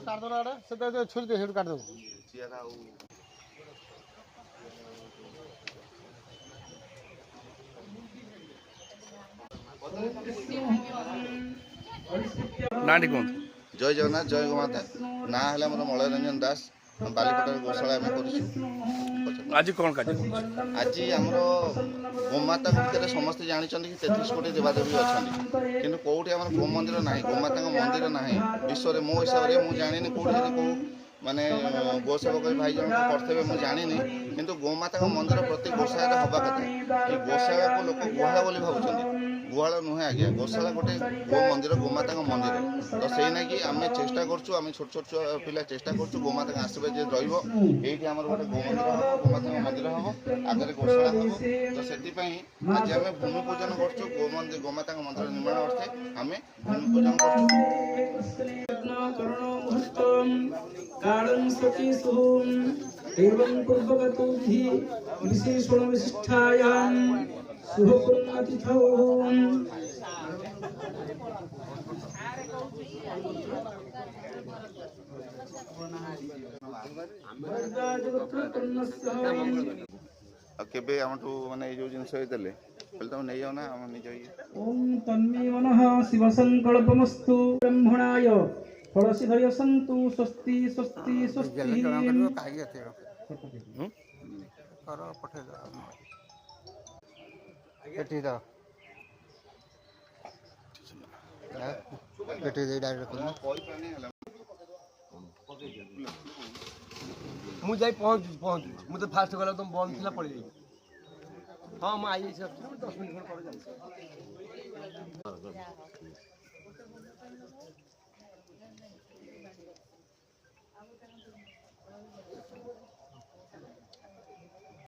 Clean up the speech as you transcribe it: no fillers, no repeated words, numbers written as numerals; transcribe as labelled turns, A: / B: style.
A: କାଟ ଦର ଆଡେ ସେଟା ଛୁରୀ ଦେ ସେଠୁ କାଟ ଦବ ଚିଆରା ଆଉ
B: नाटी कौन
A: जय जगन्नाथ जय गोमाता ना है मोर मलय रंजन दास बालीपटार गोशाला आम कर
B: आज कौन काज
A: आज आमर गोमाता भितर समस्ते जानते कि 33 कोटी देवादेवी अच्छा कि कौटी आम गो मंदिर ना गोमाता मंदिर ना विश्व में मो हिसाब से मुझे जानी कौटी कौ माने गोसेवक भाई जन करते मुझे जानी किंतु गोमाता मंदिर प्रति गोशाला हवा कथा कि गोशाला को लोक गुहाल बोली भावुं गुहाल नुहे आज्ञा गोशाला गोटे गो मंदिर गोमाता मंदिर तो से ना कि आम चेष्टा करूँ आम छोट छोट पिला चेष्टा करूँ गोमाता आशीर्वाद जो रही गोटे गो मंदिर हम गोमाता मंदिर हम आगे गोशाला हम तो से आज आम भूमि पूजन करूँ गोमाता मंदिर निर्माण अर्थे आम भूमि पूजन करूँ
C: एवं पूर्वगतोधि विशेषण विशिष्टायां शुभपुण्यतिथौ
A: केबे हमठू माने जो जिनस देले पहले तो नहीं जाओ ना हम नहीं जाइए
C: ओम तन्मे मनः शिव संकल्पमस्तु ब्रह्मणाय फलसिद्धय सन्तु स्वस्ति स्वस्ति स्वस्ति
D: करो पठे दो पेटी दो पेटी दे डायरेक्ट
E: मु जाई पहुंच मु तो फास्ट गला तुम बंद थिला पड़ी जाई हां मैं आई 10 मिनिट पर जाई